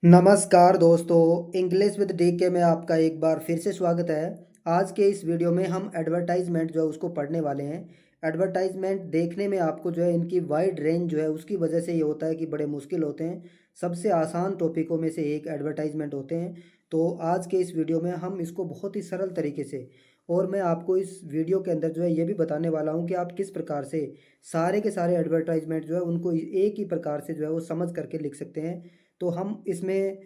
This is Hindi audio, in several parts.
नमस्कार दोस्तों, इंग्लिश विद डीके में आपका एक बार फिर से स्वागत है। आज के इस वीडियो में हम एडवर्टाइजमेंट जो है उसको पढ़ने वाले हैं। एडवर्टाइजमेंट देखने में आपको जो है इनकी वाइड रेंज जो है उसकी वजह से ये होता है कि बड़े मुश्किल होते हैं। सबसे आसान टॉपिकों में से एक एडवर्टाइजमेंट होते हैं। तो आज के इस वीडियो में हम इसको बहुत ही सरल तरीके से और मैं आपको इस वीडियो के अंदर जो है ये भी बताने वाला हूँ कि आप किस प्रकार से सारे के सारे एडवर्टाइजमेंट जो है उनको एक ही प्रकार से जो है वो समझ करके लिख सकते हैं। तो हम इसमें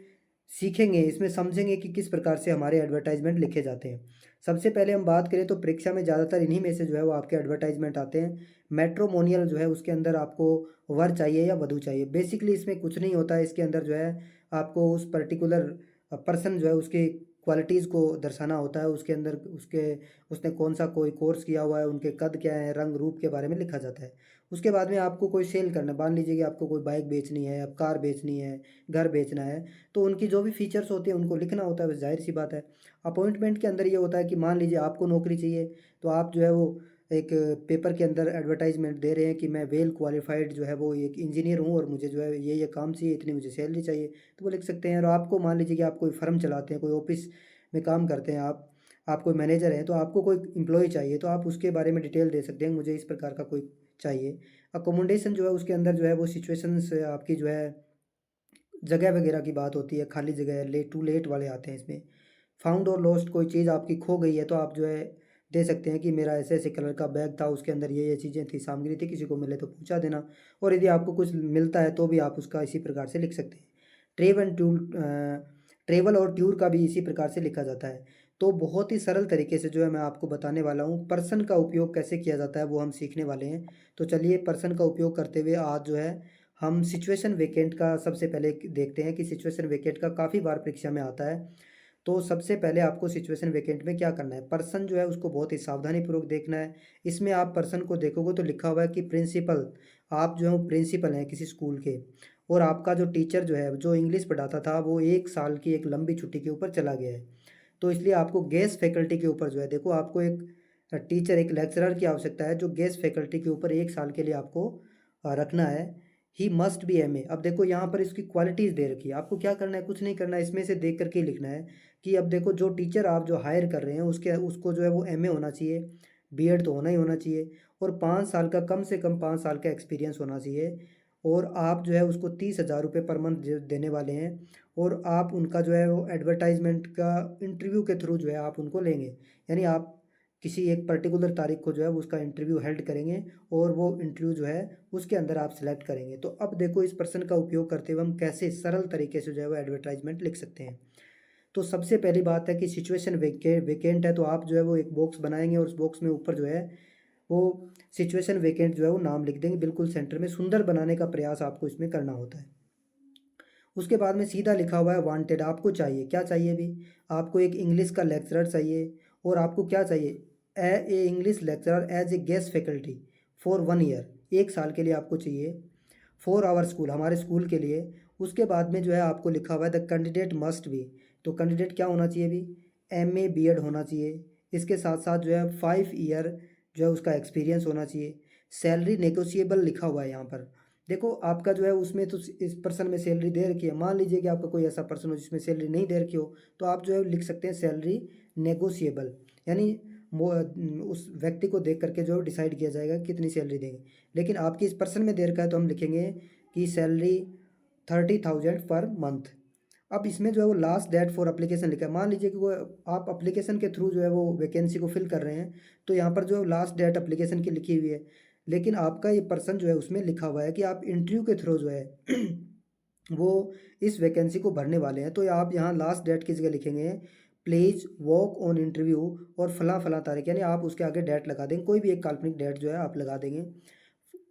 सीखेंगे, इसमें समझेंगे कि किस प्रकार से हमारे एडवर्टाइजमेंट लिखे जाते हैं। सबसे पहले हम बात करें तो परीक्षा में ज़्यादातर इन्हीं में से जो है वो आपके एडवर्टाइजमेंट आते हैं। मैट्रिमोनियल जो है उसके अंदर आपको वर चाहिए या वधू चाहिए। बेसिकली इसमें कुछ नहीं होता है, इसके अंदर जो है आपको उस पर्टिकुलर पर्सन जो है उसकी क्वालिटीज़ को दर्शाना होता है। उसके अंदर उसके उसने कौन सा कोई कोर्स किया हुआ है, उनके कद क्या है, रंग रूप के बारे में लिखा जाता है। उसके बाद में आपको कोई सेल करना है, मान लीजिए कि आपको कोई बाइक बेचनी है, अब कार बेचनी है, घर बेचना है, तो उनकी जो भी फीचर्स होते हैं उनको लिखना होता है। बस जाहिर सी बात है। अपॉइंटमेंट के अंदर ये होता है कि मान लीजिए आपको नौकरी चाहिए, तो आप जो है वो एक पेपर के अंदर एडवर्टाइजमेंट दे रहे हैं कि मैं वेल क्वालिफाइड जो है वो एक इंजीनियर हूँ और मुझे जो है ये काम चाहिए, इतनी मुझे सैलरी चाहिए, तो वो लिख सकते हैं। और आपको मान लीजिए कि आप कोई फर्म चलाते हैं, कोई ऑफिस में काम करते हैं, आप कोई मैनेजर हैं, तो आपको कोई एम्प्लॉय चाहिए, तो आप उसके बारे में डिटेल दे सकते हैं, मुझे इस प्रकार का कोई चाहिए। अकोमोडेशन जो है उसके अंदर जो है वो सिचुएशंस आपकी जो है जगह वगैरह की बात होती है, खाली जगह लेट टू लेट वाले आते हैं इसमें। फाउंड और लॉस्ट, कोई चीज़ आपकी खो गई है तो आप जो है दे सकते हैं कि मेरा ऐसे ऐसे कलर का बैग था, उसके अंदर ये चीज़ें थी, सामग्री थी, किसी को मिले तो पूछा देना। और यदि आपको कुछ मिलता है तो भी आप उसका इसी प्रकार से लिख सकते हैं। ट्रेव एंड टूर ट्रेवल और टूर का भी इसी प्रकार से लिखा जाता है। तो बहुत ही सरल तरीके से जो है मैं आपको बताने वाला हूँ। पर्सन का उपयोग कैसे किया जाता है वो हम सीखने वाले हैं। तो चलिए पर्सन का उपयोग करते हुए आज जो है हम सिचुएशन वेकेंट का सबसे पहले देखते हैं कि सिचुएशन वेकेंट का काफ़ी बार परीक्षा में आता है। तो सबसे पहले आपको सिचुएशन वेकेंट में क्या करना है, पर्सन जो है उसको बहुत ही सावधानीपूर्वक देखना है। इसमें आप पर्सन को देखोगे तो लिखा हुआ है कि प्रिंसिपल, आप जो है वो प्रिंसिपल हैं किसी स्कूल के, और आपका जो टीचर जो है जो इंग्लिश पढ़ाता था वो 1 साल की एक लंबी छुट्टी के ऊपर चला गया है। तो इसलिए आपको गेस्ट फैकल्टी के ऊपर जो है, देखो आपको एक टीचर, एक लेक्चरर की आवश्यकता है जो गेस्ट फैकल्टी के ऊपर 1 साल के लिए आपको रखना है। He must be M A. अब देखो यहाँ पर इसकी क्वालिटीज़ दे रखी है, आपको क्या करना है, कुछ नहीं करना है, इसमें से देख करके ही लिखना है कि अब देखो जो टीचर आप जो हायर कर रहे हैं उसके उसको जो है वो एम ए होना चाहिए, बी एड तो होना ही होना चाहिए, और 5 साल का, कम से कम 5 साल का एक्सपीरियंस होना चाहिए। और आप जो है उसको 30,000 रुपये पर मंथ देने वाले हैं। और आप उनका जो है वो एडवर्टाइजमेंट का इंटरव्यू के थ्रू जो है आप उनको लेंगे। यानी आप किसी एक पर्टिकुलर तारीख को जो है उसका इंटरव्यू हेल्ड करेंगे और वो इंटरव्यू जो है उसके अंदर आप सिलेक्ट करेंगे। तो अब देखो इस पर्सन का उपयोग करते हुए हम कैसे सरल तरीके से जो है वो एडवर्टाइजमेंट लिख सकते हैं। तो सबसे पहली बात है कि सिचुएशन वेकेंट है, तो आप जो है वो एक बॉक्स बनाएंगे और उस बॉक्स में ऊपर जो है वो सिचुएशन वेकेंट जो है वो नाम लिख देंगे, बिल्कुल सेंटर में। सुंदर बनाने का प्रयास आपको इसमें करना होता है। उसके बाद में सीधा लिखा हुआ है वांटेड। आपको चाहिए क्या चाहिए भी, आपको एक इंग्लिश का लेक्चरर चाहिए। और आपको क्या चाहिए, a English lecturer as a guest faculty for 1 year, 1 साल के लिए आपको चाहिए, फॉर आवर स्कूल, हमारे स्कूल के लिए। उसके बाद में जो है आपको लिखा हुआ है द कैंडिडेट मस्ट बी। तो कैंडिडेट क्या होना चाहिए भी, एम ए बी एड होना चाहिए। इसके साथ साथ जो है 5 ईयर जो है उसका एक्सपीरियंस होना चाहिए। सैलरी नेगोशिएबल लिखा हुआ है यहाँ पर। देखो आपका जो है उसमें तो इस पर्सन में सैलरी दे रखी है, मान लीजिए कि आपका कोई ऐसा पर्सन हो जिसमें सैलरी नहीं दे रखी हो, तो आप जो है लिख सकते हैं सैलरी नेगोशिएबल। यानी उस व्यक्ति को देख करके जो डिसाइड किया जाएगा कितनी सैलरी देंगे। लेकिन आपकी इस पर्सन में दे रखा है तो हम लिखेंगे कि सैलरी 30,000 पर मंथ। अब इसमें जो है वो लास्ट डेट फॉर अप्लीकेशन लिखा है। मान लीजिए कि वो आप अप्लीकेशन के थ्रू जो है वो वैकेंसी को फिल कर रहे हैं, तो यहाँ पर जो लास्ट डेट अप्लीकेशन की लिखी हुई है। लेकिन आपका ये पर्सन जो है उसमें लिखा हुआ है कि आप इंटरव्यू के थ्रू जो है वो इस वैकेंसी को भरने वाले हैं। तो आप यहाँ लास्ट डेट की जगह लिखेंगे प्लीज वॉक ऑन इंटरव्यू और फला फला तारीख, यानी आप उसके आगे डेट लगा देंगे, कोई भी एक काल्पनिक डेट जो है आप लगा देंगे।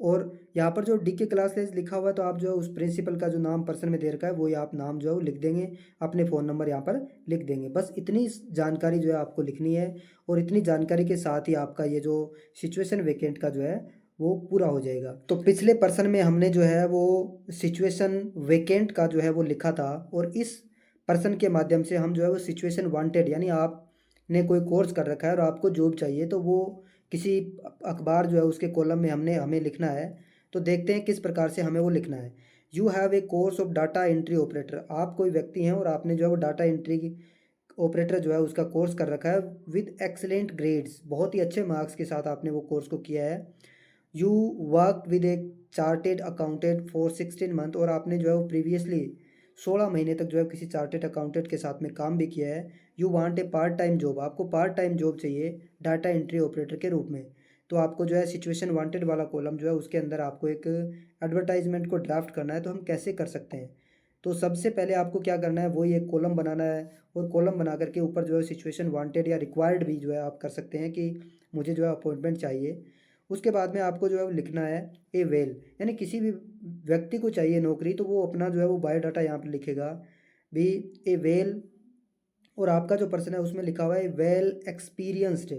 और यहाँ पर जो डी के क्लास लिखा हुआ है तो आप जो है उस प्रिंसिपल का जो नाम पर्सन में दे रखा है वही आप नाम जो है वो लिख देंगे, अपने फ़ोन नंबर यहाँ पर लिख देंगे। बस इतनी जानकारी जो है आपको लिखनी है। और इतनी जानकारी के साथ ही आपका ये जो सिचुएशन वेकेंट का जो है वो पूरा हो जाएगा। तो पिछले पर्सन में हमने जो है वो सिचुएशन वेकेंट का जो है वो लिखा था, और इस पर्सन के माध्यम से हम जो है वो सिचुएशन वांटेड, यानी आपने कोई कोर्स कर रखा है और आपको जॉब चाहिए, तो वो किसी अखबार जो है उसके कॉलम में हमें लिखना है। तो देखते हैं किस प्रकार से हमें वो लिखना है। You have a course of data entry operator, आप कोई व्यक्ति हैं और आपने जो है वो डाटा एंट्री की ऑपरेटर जो है उसका कोर्स कर रखा है विद एक्सेलेंट ग्रेड्स, बहुत ही अच्छे मार्क्स के साथ आपने वो कोर्स को किया है। You work with a chartered accountant for 16 month, और आपने जो है वो प्रीवियसली 16 महीने तक जो है किसी चार्टेड अकाउंटेंट के साथ में काम भी किया है। You want a part time job, आपको पार्ट टाइम जॉब चाहिए डाटा एंट्री ऑपरेटर के रूप में। तो आपको जो है सिचुएशन वांटेड वाला कॉलम जो है उसके अंदर आपको एक एडवर्टाइजमेंट को ड्राफ्ट करना है। तो हम कैसे कर सकते हैं, तो सबसे पहले आपको क्या करना है, वही एक कॉलम बनाना है, और कॉलम बना करके ऊपर जो है सिचुएशन वांटेड या रिक्वायर्ड भी जो है आप कर सकते हैं कि मुझे जो है अपॉइंटमेंट चाहिए। उसके बाद में आपको जो है वो लिखना है ए वेल, यानी किसी भी व्यक्ति को चाहिए नौकरी तो वो अपना जो है वो बायोडाटा यहाँ पर लिखेगा भी ए वेल, और आपका जो पर्सन है उसमें लिखा हुआ है वेल एक्सपीरियंस्ड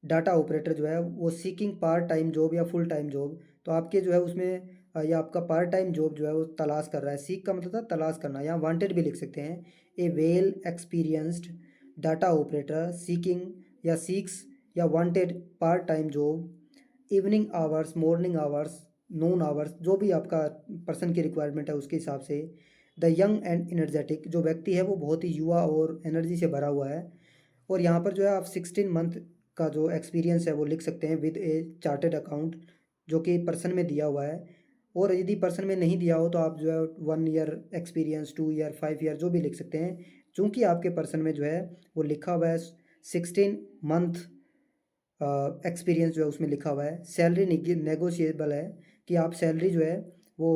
डाटा ऑपरेटर जो है वो सीकिंग पार्ट टाइम जॉब या फुल टाइम जॉब। तो आपके जो है उसमें या आपका पार्ट टाइम जॉब जो है वो तलाश कर रहा है, सीख का मतलब था तलाश करना, या वांटेड भी लिख सकते हैं। A well experienced data operator seeking या सीक्स या wanted part time job, evening hours, morning hours, noon hours, जो भी आपका पर्सन की रिक्वायरमेंट है उसके हिसाब से। द यंग एंड एनर्जेटिक, जो व्यक्ति है वो बहुत ही युवा और एनर्जी से भरा हुआ है। और यहाँ पर जो है आप 16 मंथ का जो एक्सपीरियंस है वो लिख सकते हैं विद ए चार्टेड अकाउंट, जो कि पर्सन में दिया हुआ है। और यदि पर्सन में नहीं दिया हो तो आप जो है 1 ईयर एक्सपीरियंस, 2 ईयर, 5 ईयर जो भी लिख सकते हैं। चूँकि आपके पर्सन में जो है वो लिखा हुआ है 16 मंथ एक्सपीरियंस जो है उसमें लिखा हुआ है। सैलरी नेगोशिएबल है कि आप सैलरी जो है वो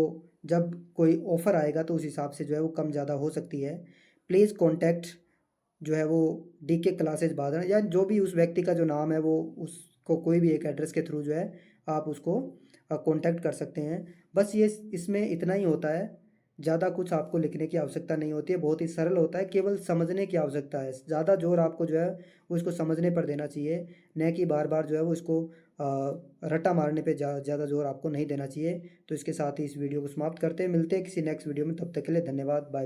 जब कोई ऑफ़र आएगा तो उस हिसाब से जो है वो कम ज़्यादा हो सकती है। प्लीज़ कॉन्टैक्ट जो है वो डीके क्लासेस बादल, या जो भी उस व्यक्ति का जो नाम है वो उसको कोई भी एक एड्रेस के थ्रू जो है आप उसको कांटेक्ट कर सकते हैं। बस ये इसमें इतना ही होता है, ज़्यादा कुछ आपको लिखने की आवश्यकता नहीं होती है, बहुत ही सरल होता है, केवल समझने की आवश्यकता है। ज़्यादा जोर आपको जो है वो इसको समझने पर देना चाहिए, न कि बार बार जो है वो इसको रट्टा मारने पे ज़्यादा जोर आपको नहीं देना चाहिए। तो इसके साथ ही इस वीडियो को समाप्त करते हैं, मिलते हैं किसी नेक्स्ट वीडियो में, तब तक के लिए धन्यवाद, बाय।